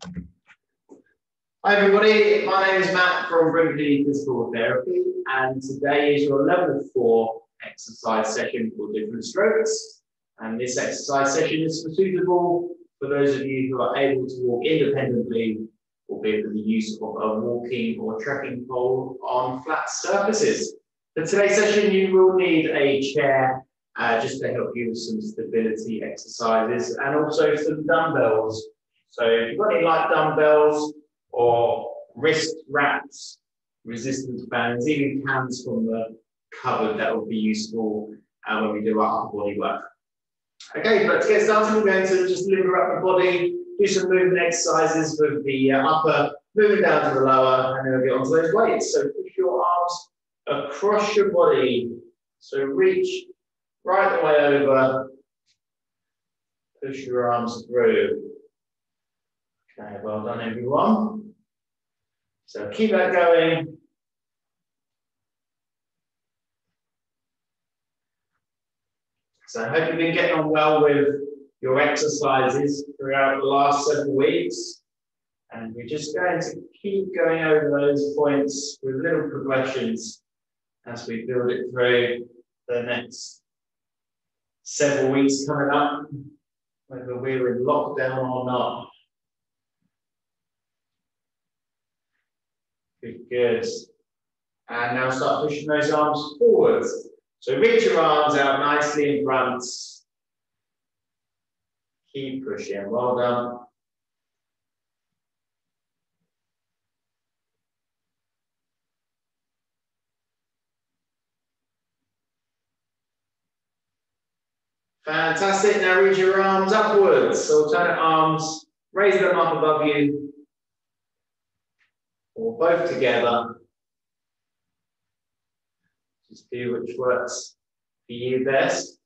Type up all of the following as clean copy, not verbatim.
Hi everybody, my name is Matt from Brinkley Physical Therapy, and today is your level 4 exercise session for different strokes. And this exercise session is suitable for those of you who are able to walk independently, albeit with the use of a walking or trekking pole on flat surfaces. For today's session, you will need a chair just to help you with some stability exercises and also some dumbbells. So if you've got any light dumbbells or wrist wraps, resistance bands, even cans from the cupboard, that will be useful when we do our upper body work. Okay, but to get started, we're going to just limber up the body, do some movement exercises with the upper, moving down to the lower, and then we'll get onto those weights. So push your arms across your body. So reach right the way over, push your arms through. Okay, well done everyone. So keep that going. So I hope you've been getting on well with your exercises throughout the last several weeks. And we're just going to keep going over those points with little progressions as we build it through the next several weeks coming up, whether we're in lockdown or not. Good. And now start pushing those arms forwards. So reach your arms out nicely in front. Keep pushing. Well done. Fantastic. Now reach your arms upwards. So alternate arms, raise them up above you, or both together. Just do which works for you best.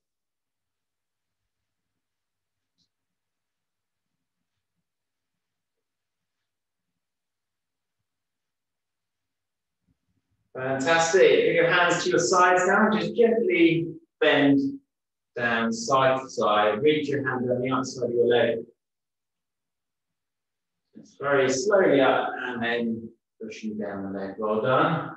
Fantastic. Bring your hands to your sides now. Just gently bend down side to side. Reach your hand on the outside of your leg. Just very slowly up and then pushing down the leg. Well done.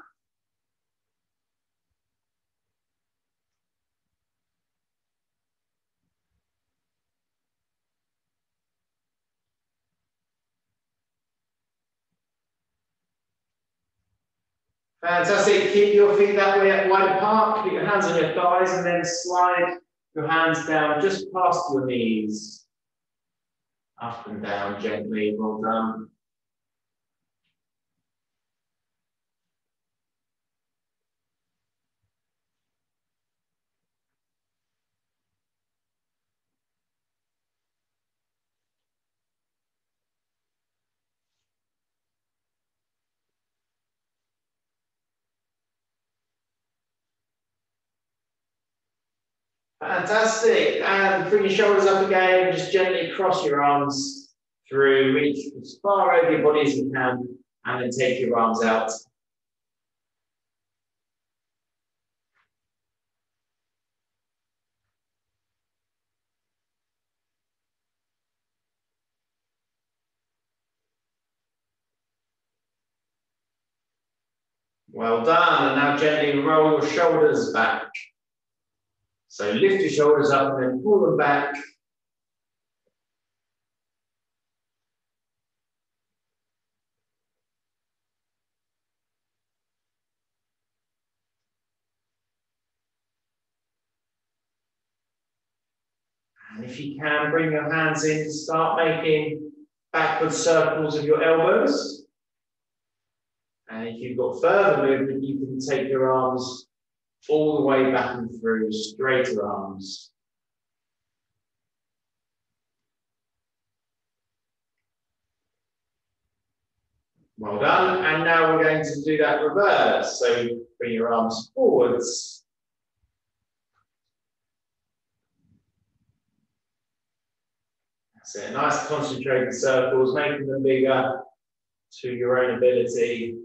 Fantastic. Keep your feet that way wide apart. Keep your hands on your thighs and then slide your hands down just past your knees. Up and down gently. Well done. Fantastic. And bring your shoulders up again. Just gently cross your arms through. Reach as far over your body as you can. And then take your arms out. Well done. And now gently roll your shoulders back. So lift your shoulders up and then pull them back. And if you can, bring your hands in, start making backward circles of your elbows. And if you've got further movement, you can take your arms all the way back and through, straighter arms. Well done. And now we're going to do that reverse. So bring your arms forwards. That's it. Nice concentrated circles, making them bigger to your own ability.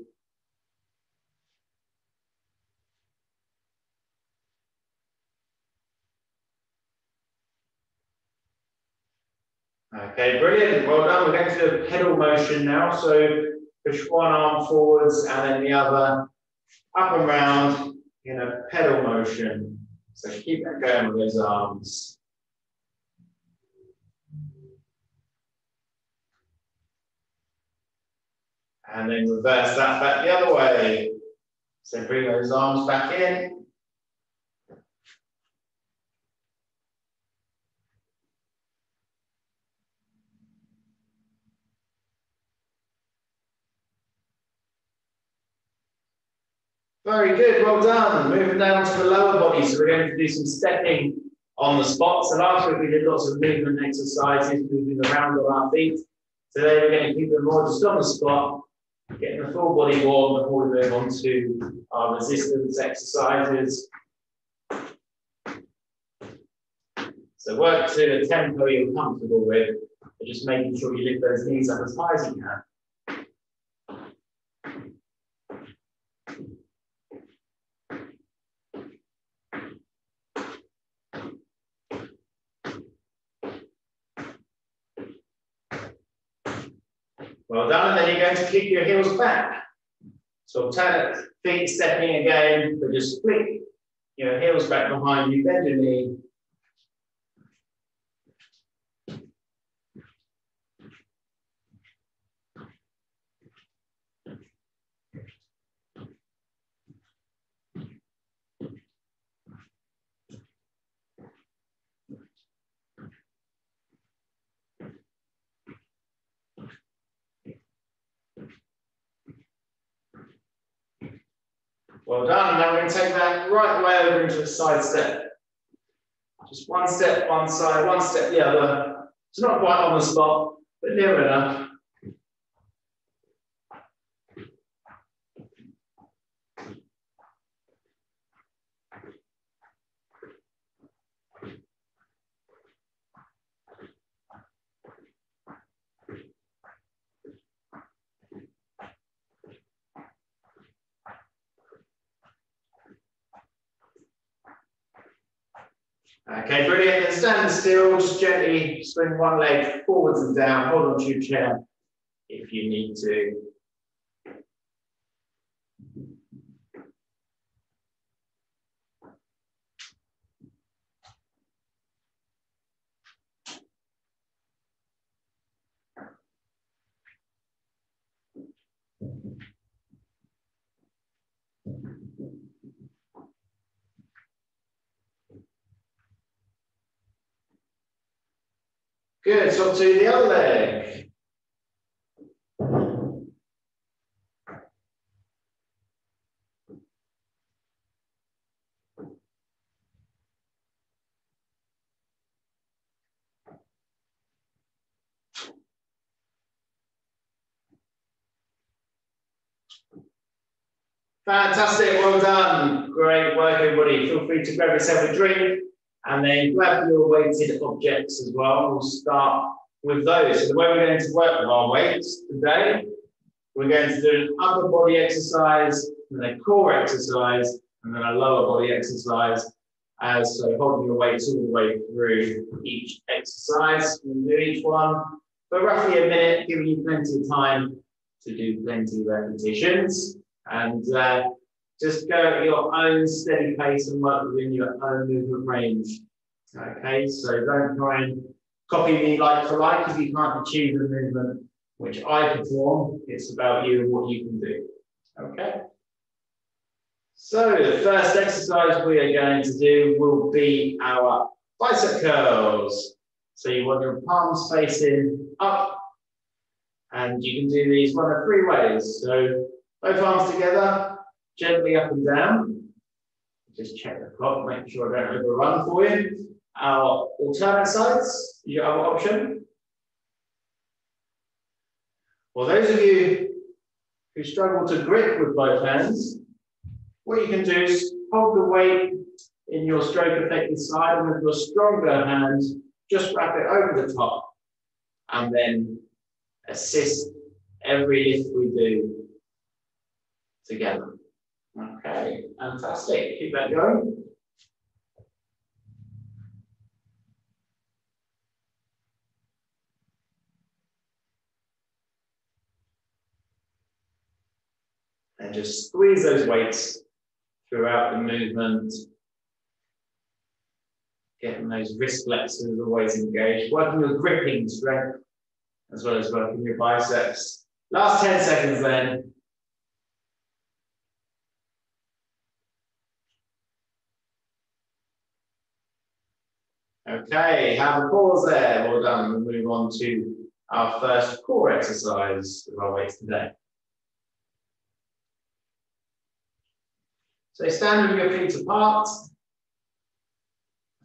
Okay, brilliant. Well done. We're going to do a pedal motion now. So push one arm forwards and then the other up and round in a pedal motion. So keep that going with those arms. And then reverse that back the other way. So bring those arms back in. Very good, well done. Moving down to the lower body. So we're going to do some stepping on the spot. So last week we did lots of movement exercises, moving around on our feet. Today we're going to keep them more just on the spot, getting the full body warm before we move on to our resistance exercises. So work to a tempo you're comfortable with, but just making sure you lift those knees up as high as you can. Well done, and then you're going to kick your heels back. So alternate feet stepping again, but just flick your heels back behind you, bend your knee. Well done. Now we're going to take that right way over into a side step. Just one step one side, one step the other. It's not quite on the spot, but near enough. Okay, brilliant. Then stand still, just gently swing one leg forwards and down, hold on to your chair if you need to. Good, so to the other leg. Fantastic, well done. Great work, everybody. Feel free to grab yourself a drink and then grab your weighted objects as well. We'll start with those. So the way we're going to work with our weights today, we're going to do an upper body exercise, and then a core exercise, and then a lower body exercise. So holding your weights all the way through each exercise. We'll do each one for roughly a minute, giving you plenty of time to do plenty of repetitions. And just go at your own steady pace and work within your own movement range. Okay, so don't try and copy me like for like if you can't achieve the movement which I perform. It's about you and what you can do. Okay. So the first exercise we are going to do will be our bicep curls. So you want your palms facing up, and you can do these one of three ways. So both arms together, gently up and down. Just check the clock, make sure I don't overrun for you. Our alternate sides, your other option. Well, those of you who struggle to grip with both hands, what you can do is hold the weight in your stroke affected side, and with your stronger hand, just wrap it over the top and then assist every lift we do together. Okay, fantastic. Keep that going. And just squeeze those weights throughout the movement. Getting those wrist flexors always engaged. Working your gripping strength as well as working your biceps. Last 10 seconds then. Okay, have a pause there. Well done. We'll move on to our first core exercise of our weights today. So stand with your feet apart.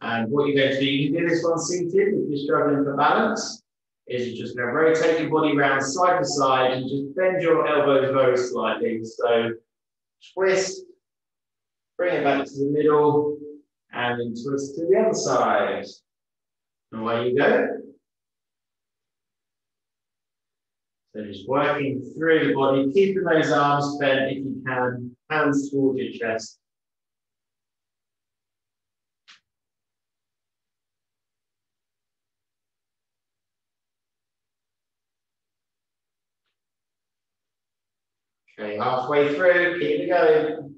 And what you're going to do, you can do this one seated if you're struggling for balance, is you're just going to rotate your body around side to side and just bend your elbows very slightly. So twist, bring it back to the middle, and then twist to the other side. And away you go. So just working through the body, keeping those arms bent if you can, hands towards your chest. Okay, halfway through, keep it going.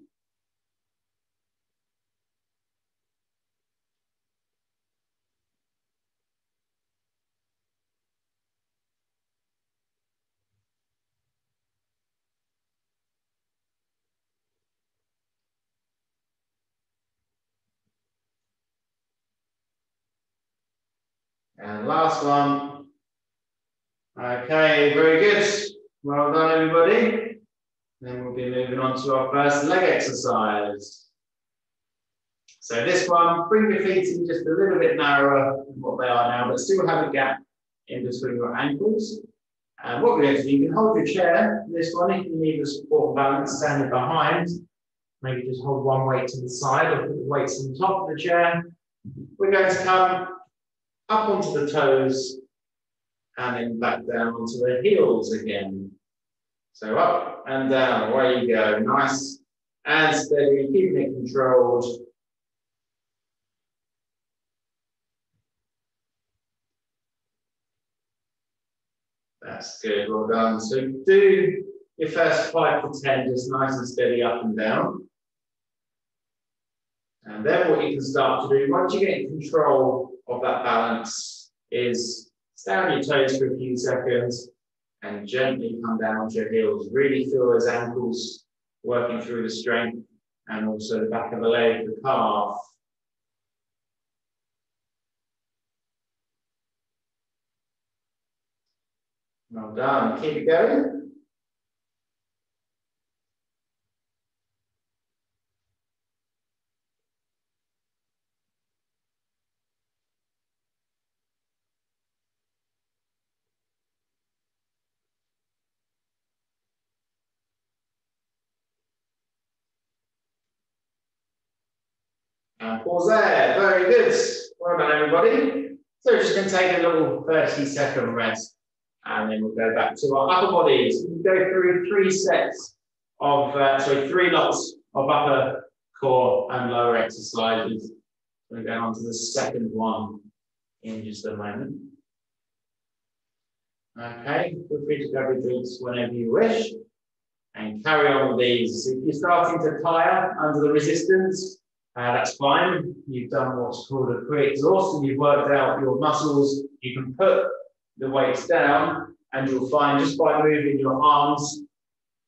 And last one. Okay, very good. Well done, everybody. Then we'll be moving on to our first leg exercise. So this one, bring your feet in just a little bit narrower than what they are now, but still have a gap in between your ankles. And what we're going to do, you can hold your chair for this one if you need the support and balance standing behind. Maybe just hold one weight to the side or put the weights on top of the chair. We're going to come up onto the toes and then back down onto the heels again. So up and down, away you go. Nice and steady, keeping it controlled. That's good, well done. So do your first 5 to 10 just nice and steady up and down. And then what you can start to do, once you get in control of that balance, is stay on your toes for a few seconds and gently come down onto your heels. Really feel those ankles working through the strength and also the back of the leg, the calf. Well done. Keep it going. And pause there. Very good. Well done, everybody. So we're just going to take a little 30-second rest. And then we'll go back to our upper bodies. We'll go through 3 sets of, 3 lots of upper core and lower exercises. We'll go on to the second one in just a moment. Okay, feel free to grab your drinks whenever you wish and carry on with these. If you're starting to tire under the resistance, that's fine. You've done what's called a pre-exhaust and you've worked out your muscles. You can put the weights down and you'll find just by moving your arms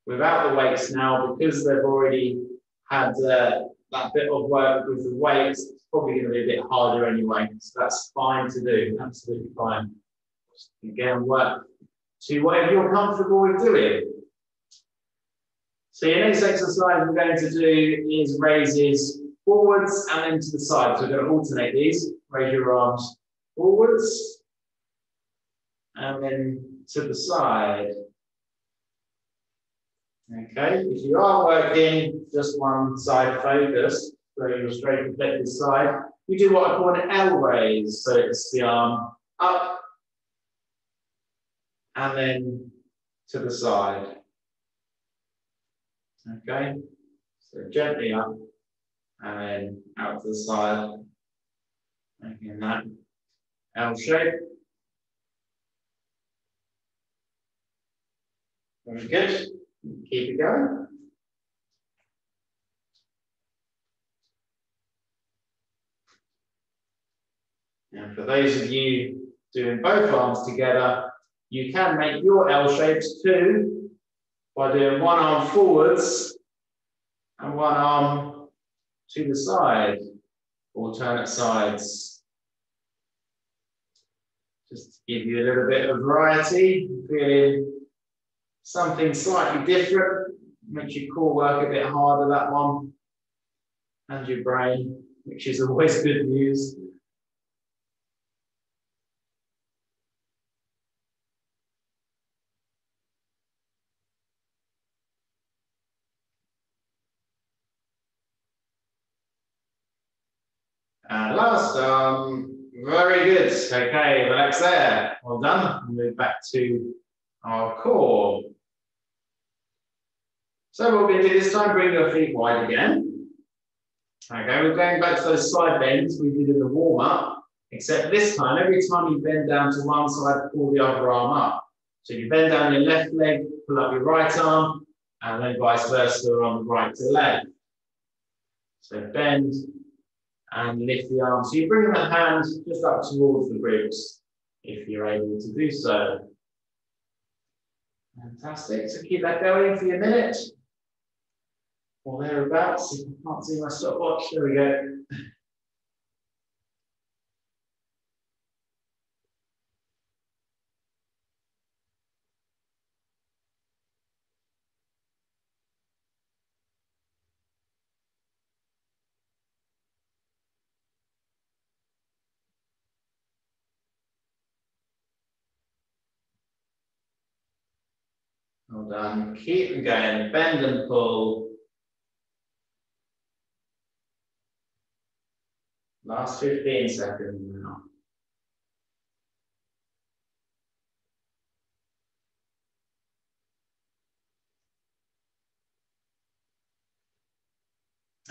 without the weights now, because they've already had that bit of work with the weights, it's probably going to be a bit harder anyway. So that's fine to do, absolutely fine. Just again, work to whatever you're comfortable with doing. So your next exercise we're going to do is raises forwards and then to the side. So we're going to alternate these. Raise your arms forwards and then to the side. Okay, if you are working just one side focus, so you're straight and flip this side, you do what I call an L raise. So it's the arm up and then to the side. Okay, so gently up and then out to the side, making that L shape. Very good. Keep it going. for those of you doing both arms together, you can make your L shapes too by doing one arm forwards and one arm to the side, alternate sides. Just to give you a little bit of variety, feeling something slightly different, makes your core work a bit harder, that one, and your brain, which is always good news. And last arm, very good. Okay, relax there. Well done. Move back to our core. So what we're going to do this time, bring your feet wide again. Okay, we're going back to those side bends we did in the warm-up, except this time, every time you bend down to one side, pull the other arm up. So you bend down your left leg, pull up your right arm, and then vice versa on the right to left. So bend and lift the arm. So you bring the hand just up towards the ribs, if you're able to do so. Fantastic. So keep that going for a minute. Or thereabouts. If I can't see my stopwatch, there we go. Well done. Keep them going. Bend and pull. Last 15 seconds now.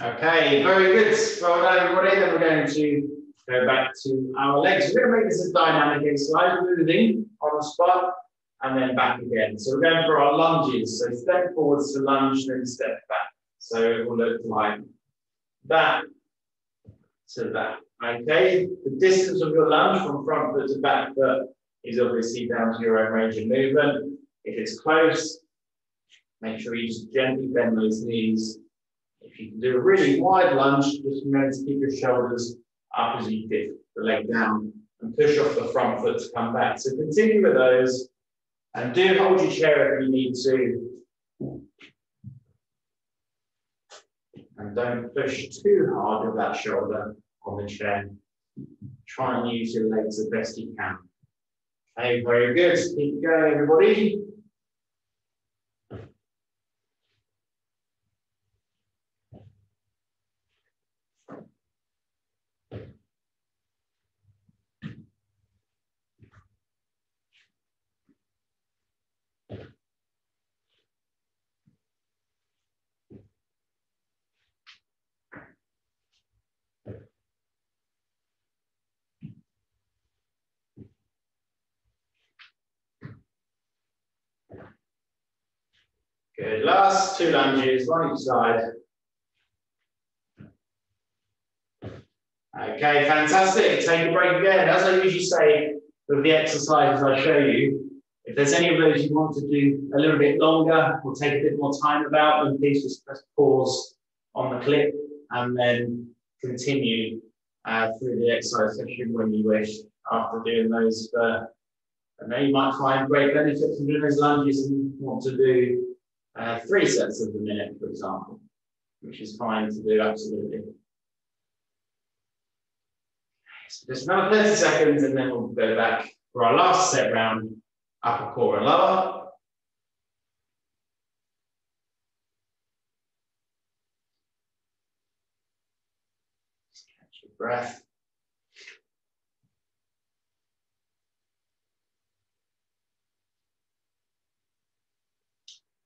Okay, very good. Well done, everybody. Then we're going to go back to our legs. We're going to make this a dynamic exercise, moving on the spot and then back again. So we're going for our lunges. So step forwards to lunge, then step back. So it will look like that to that. Okay, the distance of your lunge from front foot to back foot is obviously down to your own range of movement. If it's close, make sure you just gently bend those knees. If you can do a really wide lunge, just remember to keep your shoulders up as you dip the leg down and push off the front foot to come back. So continue with those and do hold your chair if you need to. And don't push too hard with that shoulder on the chair. Try and use your legs the best you can. Okay, very good. Keep going, everybody. Good. Last two lunges, one each side. Okay, fantastic. Take a break again. As I usually say with the exercises I show you, if there's any of those you want to do a little bit longer or take a bit more time about, then please just press pause on the clip and then continue through the exercise session when you wish after doing those. But I know you might find great benefit from doing those lunges and want to do 3 sets of the minute, for example, which is fine to do, absolutely. So just another 30 seconds and then we'll go back for our last set round, upper core and lower. Just catch your breath.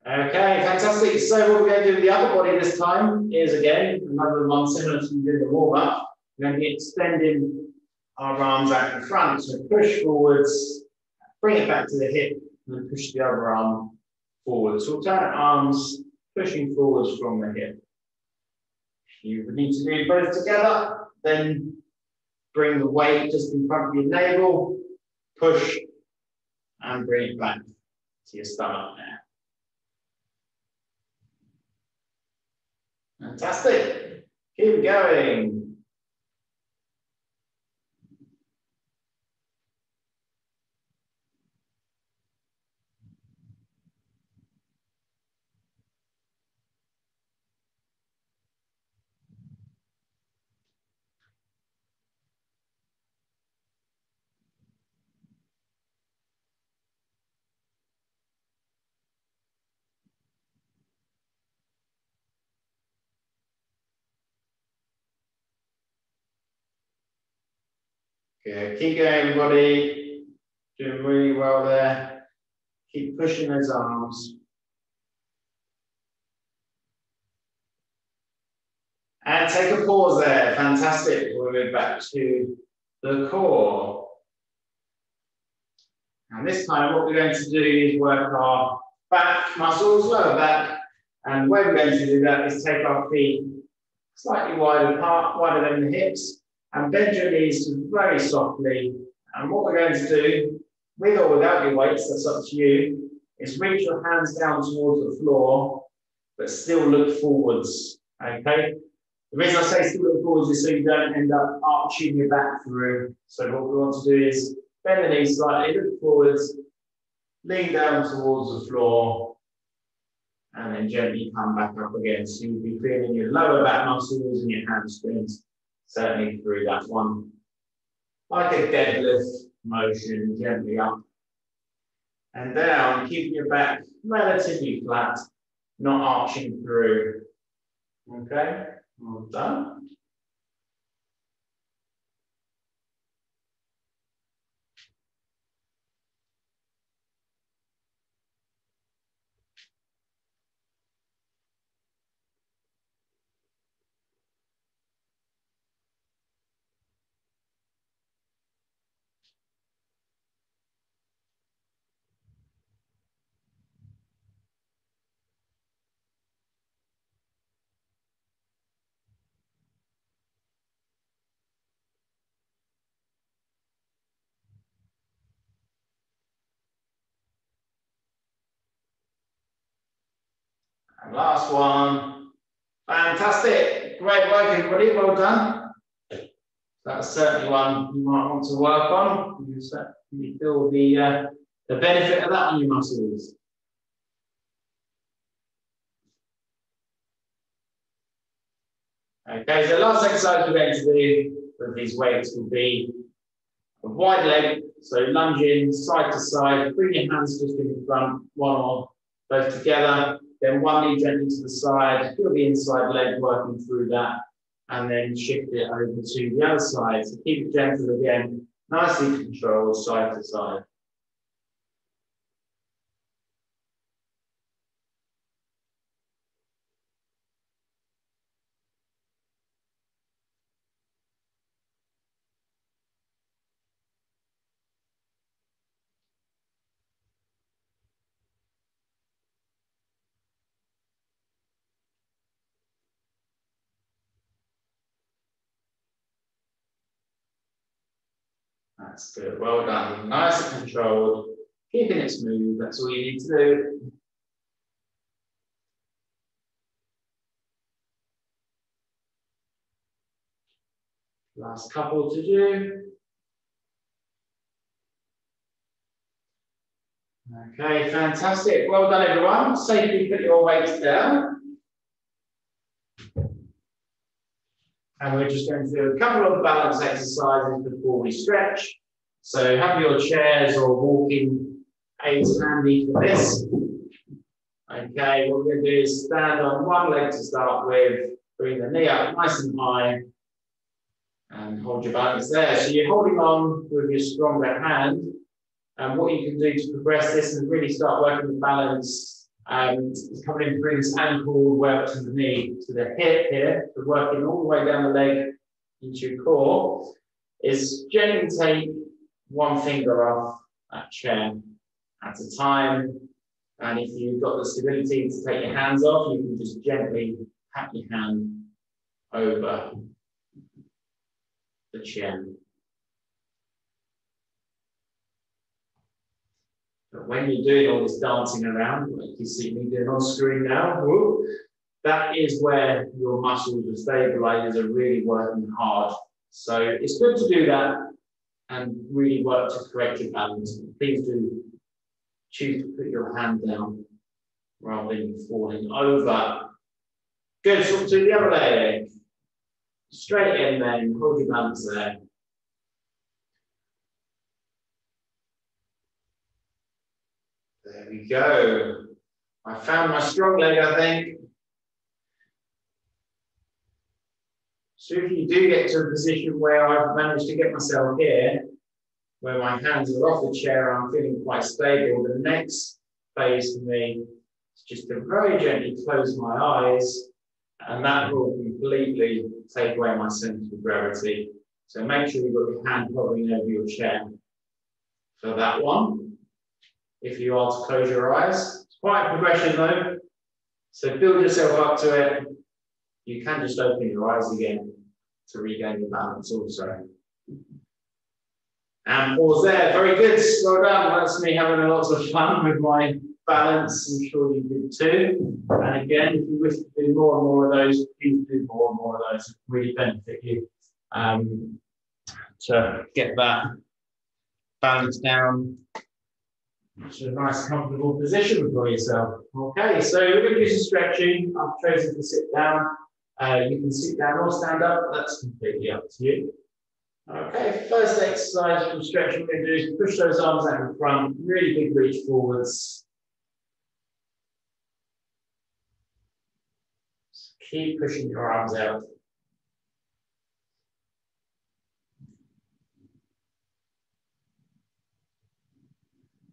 Okay, fantastic. So what we're going to do with the upper body this time is, again, another one similar to we did the warm-up. We're going to be extending our arms out in front. So push forwards, bring it back to the hip, and then push the other arm forwards. So alternate arms pushing forwards from the hip. You would need to do both together, then bring the weight just in front of your navel, push, and bring it back to your stomach there. Fantastic. Keep going. Good. Keep going, everybody. Doing really well there. Keep pushing those arms. And take a pause there. Fantastic. We'll move back to the core. And this time, what we're going to do is work our back muscles, lower back. And the way we're going to do that is take our feet slightly wider apart, wider than the hips, and bend your knees very softly. And what we're going to do, with or without your weights, that's up to you, is reach your hands down towards the floor, but still look forwards, okay? The reason I say still look forwards is so you don't end up arching your back through. So what we want to do is bend the knees slightly, look forwards, lean down towards the floor, and then gently come back up again. So you'll be feeling your lower back muscles and your hamstrings, certainly through that one. Like a deadlift motion, gently up and down, keeping your back relatively flat, not arching through. Okay, well done. And last one. Fantastic. Great work, everybody. Well done. That's certainly one you might want to work on. You certainly feel the benefit of that on your muscles. Okay, so the last exercise we're going to do with these weights will be a wide leg. So lunging side to side, bring your hands just in front, one or both together. Then one knee gently to the side, feel the inside leg working through that, and then shift it over to the other side. So keep it gentle again, nicely controlled side to side. That's good, well done. Nice and controlled, keeping it smooth, that's all you need to do. Last couple to do. Okay, fantastic. Well done, everyone. Safely put your weights down. And we're just going to do a couple of balance exercises before we stretch. So have your chairs or walking aids handy for this. Okay, what we're going to do is stand on one leg to start with, bring the knee up nice and high, and hold your balance there. So you're holding on with your stronger hand. And what you can do to progress this and really start working the balance is coming in through this ankle, work to the knee, to the hip here, so working all the way down the leg into your core, is gently take one finger off that chair at a time. And if you've got the stability to take your hands off, you can just gently pat your hand over the chair. But when you're doing all this dancing around, like you see me doing on screen now, whoop, that is where your muscles and stabilizers are really working hard. So it's good to do that and really work to correct your balance. Please do choose to put your hand down rather than falling over. Good, so to the other leg. Straight in then, hold your balance there. There we go. I found my strong leg, I think. So if you do get to a position where I've managed to get myself here, where my hands are off the chair, I'm feeling quite stable, the next phase for me is just to very gently close my eyes, and that will completely take away my sense of gravity. So make sure you've got your hand hovering over your chair for that one. If you are to close your eyes, it's quite a progression though. So build yourself up to it. You can just open your eyes again to regain your balance also. And pause there, very good, well done. That's me having lots of fun with my balance, I'm sure you did too. And again, if you wish to do more and more of those, please do more and more of those. It really benefit you to get that balance down to a nice comfortable position for yourself. Okay, so we're going to do some stretching. I've chosen to sit down. You can sit down or stand up, that's completely up to you. Okay, first exercise from stretching we're going to do is push those arms out in front, really big reach forwards. So keep pushing your arms out.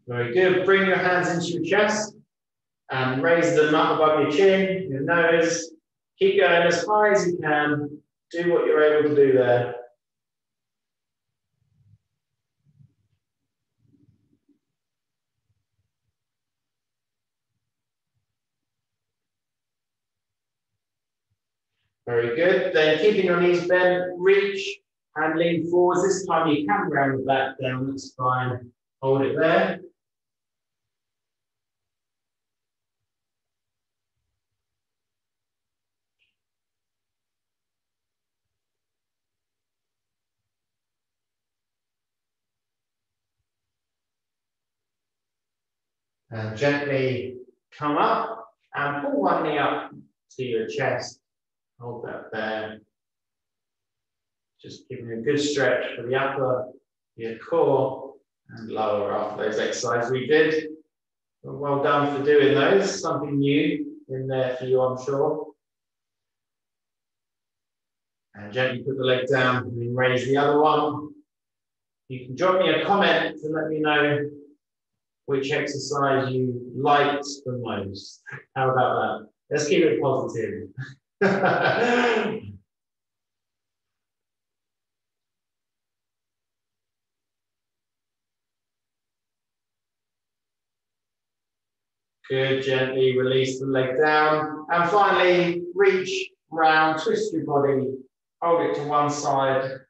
Very good. Bring your hands into your chest and raise them up above your chin, your nose. Keep going as high as you can. Do what you're able to do there. Very good. Then keeping your knees bent, reach and lean forwards. This time you can round the back down, that's fine. Hold it there. And gently come up and pull one knee up to your chest. Hold that there. Just giving a good stretch for the upper, your core, and lower after those exercises we did. Well done for doing those. Something new in there for you, I'm sure. And gently put the leg down and then raise the other one. You can drop me a comment to let me know which exercise you liked the most. How about that? Let's keep it positive. Good, gently release the leg down. And finally, reach round, twist your body, hold it to one side.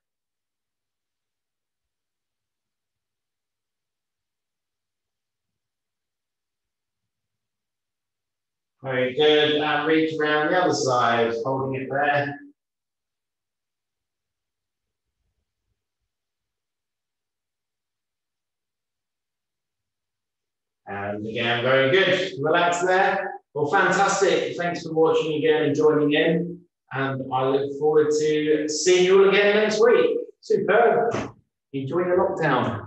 Very good, and reach around the other side, holding it there. And again, very good. Relax there. Well, fantastic. Thanks for watching again and joining in. And I look forward to seeing you all again next week. Superb. Enjoy the lockdown.